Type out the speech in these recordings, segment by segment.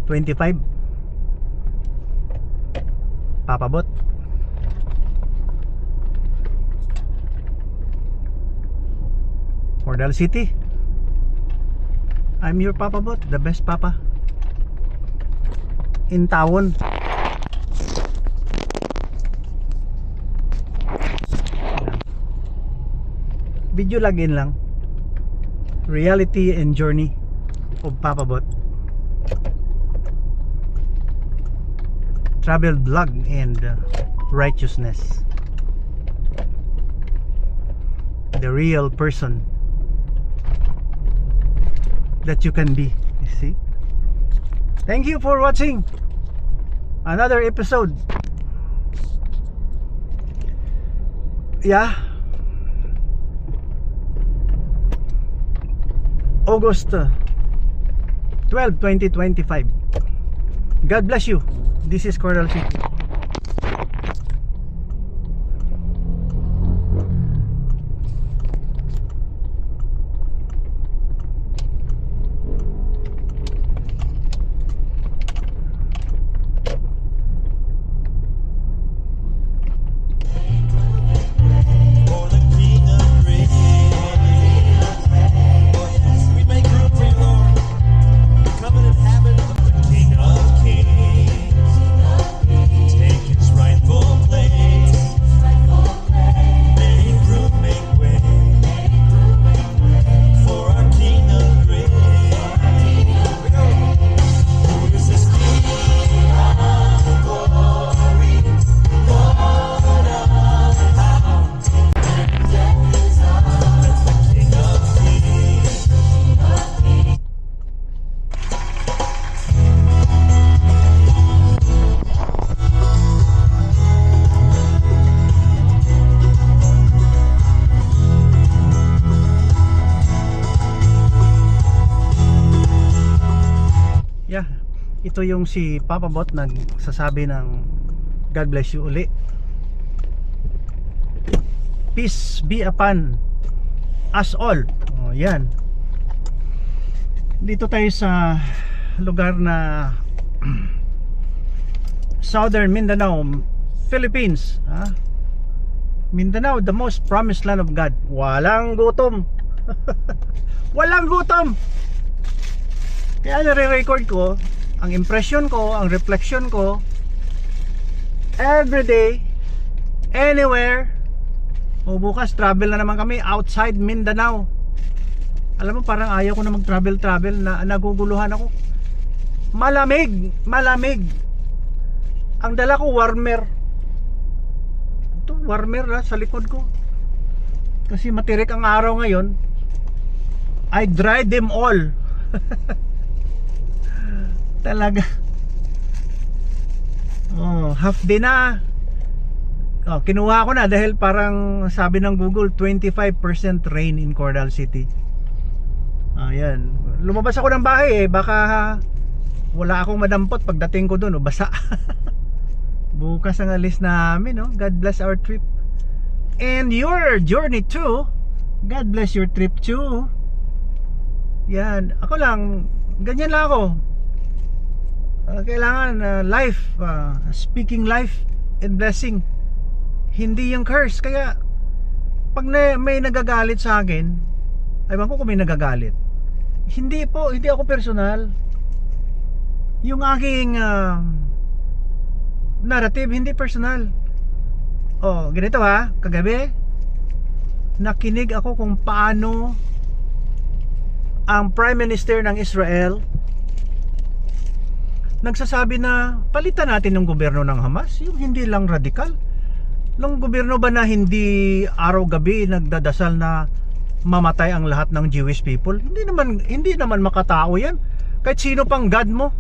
25 papabot. Cordal City, I'm your papabot, the best papa in town. Video login lang, reality and journey of papabot, travel vlog and righteousness, the real person that you can be. You see, thank you for watching another episode. Yeah, August 12, 2025. God bless you. This is Cordal City. Yeah, ito yung si Papa Bot nagsasabi ng God bless you uli. Peace be upon us all. Oh, yan. Dito tayo sa lugar na Southern Mindanao, Philippines. Mindanao, the most promised land of God. Walang gutom. Walang gutom. Kaya nare-record ko ang impression ko, ang reflection ko everyday, anywhere. O bukas travel na naman kami outside Mindanao. Alam mo, parang ayaw ko na mag-travel na naguguluhan ako. Malamig, malamig. Ang dala ko warmer. Ito warmer sa likod ko. Kasi matirik ang araw ngayon. I dried them all. Talaga. Oh, half day na. Oh, kinuha ko na dahil parang sabi ng Google 25% rain in Cordal City. Ayan. Lumabas ako ng bahay baka wala akong madampot pagdating ko doon, basa. Bukas ang alis namin, God bless our trip. And your journey too. God bless your trip too. Yan. Ako lang, ganyan lang ako. Kailangan life, speaking life and blessing, hindi yung curse. Kaya pag may nagagalit sa akin, aywan ko kung may nagagalit, hindi ako personal. Yung aking narrative hindi personal. Ganito kagabi nakinig ako kung paano ang Prime Minister ng Israel nagsasabi na palitan natin yung gobyerno ng Hamas, yung hindi lang radikal. Yung gobyerno ba na hindi araw-gabi nagdadasal na mamatay ang lahat ng Jewish people? Hindi naman makatao yan. Kahit sino pang God mo,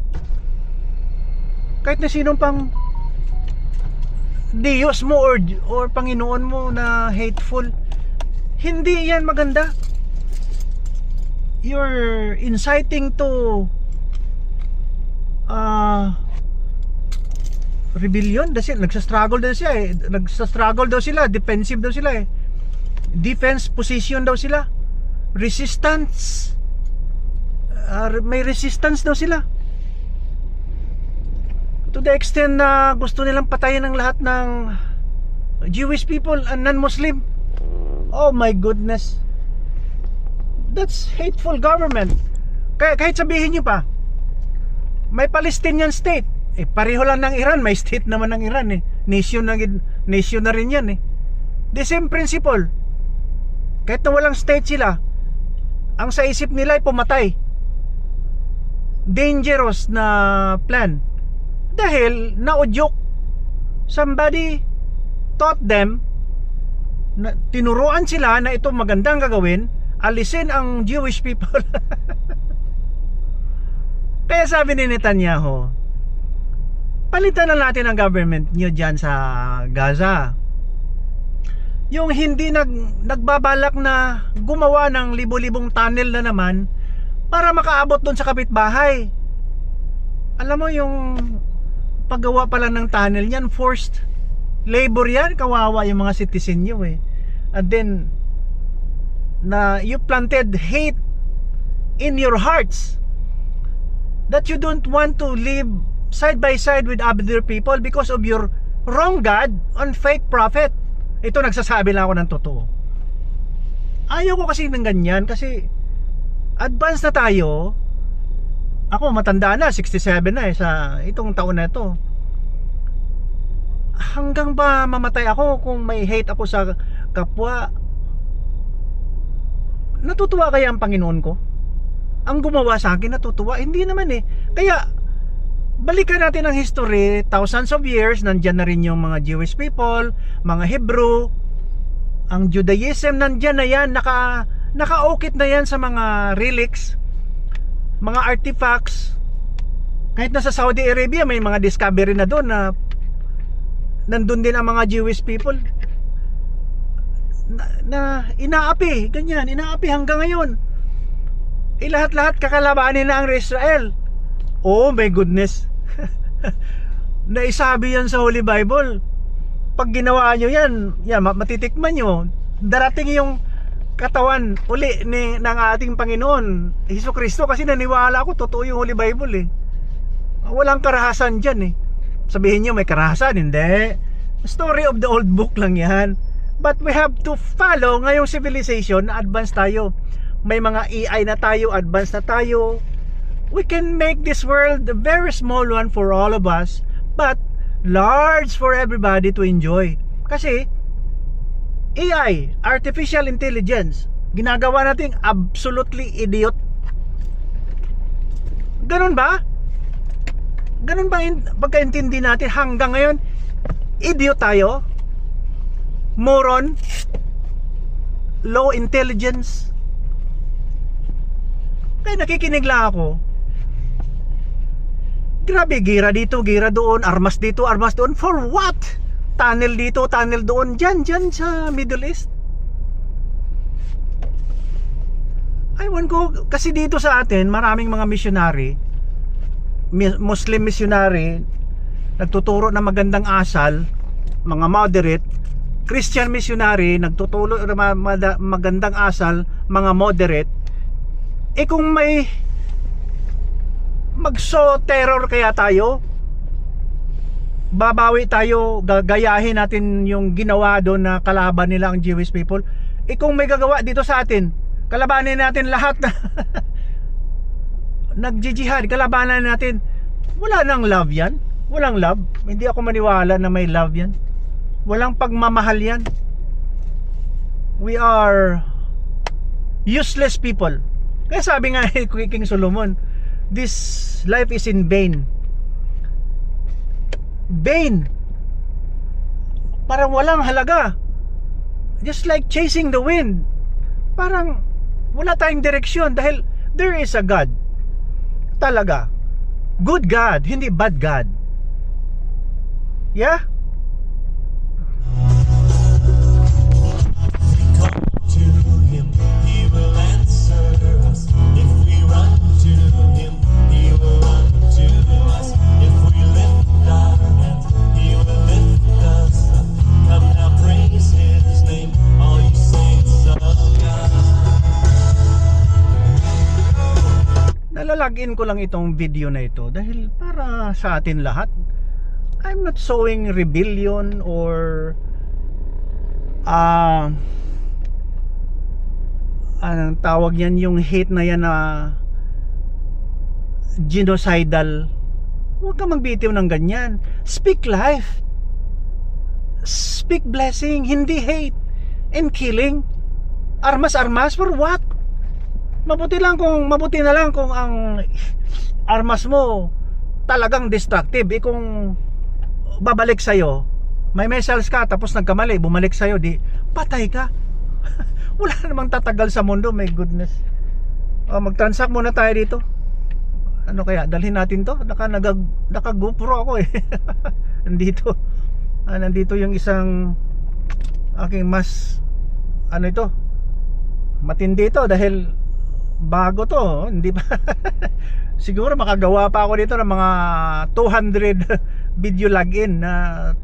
kahit na sino pang Diyos mo or Panginoon mo na hateful, hindi yan maganda. You're inciting to rebellion. Nagsastruggle daw sila, defensive daw sila defense position daw sila, resistance, may resistance daw sila. the extent na gusto nilang patayin ang lahat ng Jewish people and non-Muslim. Oh my goodness, that's hateful government. Kaya kahit sabihin nyo pa may Palestinian state, pareho lang ng Iran, may state naman ng Iran nation na rin yan the same principle. Kahit na walang state sila, ang sa isip nila ay pumatay. Dangerous na plan dahil naudyok. Somebody taught them, tinuruan sila na ito magandang gagawin, alisin ang Jewish people. Kaya sabi ni Netanyahu, palitan na natin ang government nyo dyan sa Gaza. Yung hindi nagbabalak na gumawa ng libo-libong tunnel na naman para makaabot doon sa kapitbahay. Alam mo yung paggawa pala ng tunnel yan, forced labor yan, kawawa yung mga citizen nyo and then you planted hate in your hearts that you don't want to live side by side with other people because of your wrong God on fake prophet. Ito, nagsasabi lang ako ng totoo. Ayaw ko kasi ng ganyan kasi advance na tayo. Ako matanda na, 67 na sa itong taon na ito. Hanggang ba mamatay ako kung may hate ako sa kapwa? Natutuwa kaya ang Panginoon ko? Ang gumawa sa akin natutuwa? Hindi naman Kaya balikan natin ang history. Thousands of years nandyan na rin yung mga Jewish people, mga Hebrew, ang Judaism nandyan na yan, nakaukit na yan sa mga relics, mga artifacts. Kahit na sa Saudi Arabia may mga discovery na doon na nandun din ang mga Jewish people na inaapi, ganyan, inaapi hanggang ngayon. Lahat-lahat kakalabanin na ang Israel. Oh my goodness. Naisabi yan sa Holy Bible. Pag ginawa nyo yan, matitikman nyo. Darating yung katawan uli ng ating Panginoon Hesukristo, kasi naniwala ako totoo yung Holy Bible Walang karahasan dyan Sabihin nyo may karahasan, hindi. Story of the old book lang yan. But we have to follow ngayong civilization na advance tayo. May mga AI na tayo, advance na tayo. We can make this world a very small one for all of us, but large for everybody to enjoy. Kasi AI, artificial intelligence, ginagawa nating absolutely idiot. Ganun ba? Ganun ba pagkaintindi natin hanggang ngayon? Idiot tayo? Moron? Low intelligence? Kaya nakikinig lang ako. Grabe, gira dito, gira doon, armas dito, armas doon. For what? Tunnel dito, tunnel doon. Dyan sa Middle East. Aywan ko, kasi dito sa atin maraming mga missionary, Muslim missionary, nagtuturo ng magandang asal, mga moderate. Christian missionary, nagtuturo ng magandang asal, mga moderate. Kung may terror kaya tayo, babawi tayo, gagayahin natin yung ginawa doon na kalaban nila ang Jewish people. Kung may gagawa dito sa atin, kalabanin natin lahat na nagjijihad, kalabanan natin. Wala nang love yan. Walang love. Hindi ako maniwala na may love yan. Walang pagmamahal yan. We are useless people. Kaya sabi nga ni King Solomon, this life is in vain. Vain. Parang walang halaga. Just like chasing the wind. Parang wala tayong direksyon dahil there is a God. Talaga. Good God, hindi bad God. Yeah? Nalalagin ko lang itong video na ito dahil para sa atin lahat, I'm not showing rebellion or anong tawag yan, yung hate na yan na genocidal. Huwag ka magbitiw ng ganyan. Speak life, speak blessing, hindi hate and killing. Armas for what? Mabuti na lang kung ang armas mo talagang destructive. Kung babalik sa'yo, may missiles ka tapos nagkamali, bumalik sa'yo, di patay ka. Wala namang tatagal sa mundo, my goodness. Mag-transact muna tayo dito. Ano kaya, dalhin natin to? Naka GoPro ako eh. Nandito yung isang aking mas matindi to dahil bago to, hindi ba? Siguro makagawa pa ako dito ng mga 200 video login na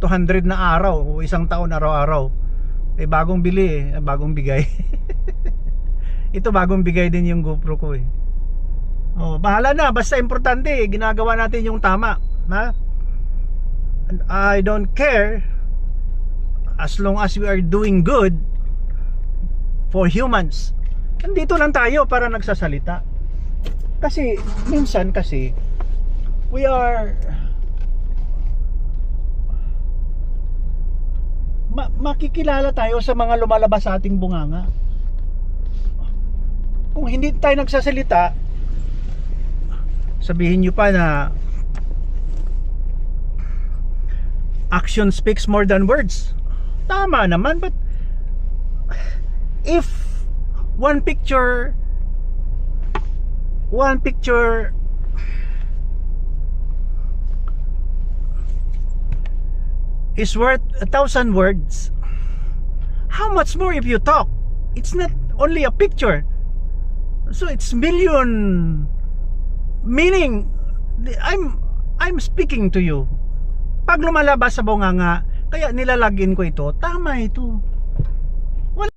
200 na araw o isang taon araw-araw. Bagong bili bagong bigay. Ito bagong bigay din yung GoPro ko eh. Bahala na, basta importante ginagawa natin yung tama, ha? I don't care as long as we are doing good for humans. Nandito lang tayo para nagsasalita. Kasi minsan we are makikilala tayo sa mga lumalabas sa ating bunganga. Kung hindi tayo nagsasalita, sabihin nyo pa na action speaks more than words. Tama naman, but if one picture is worth 1,000 words, how much more if you talk? It's not only a picture, so it's million meaning. I'm speaking to you. Pag lumalabas sa bunganga, kaya nilalagin ko ito, tama ito.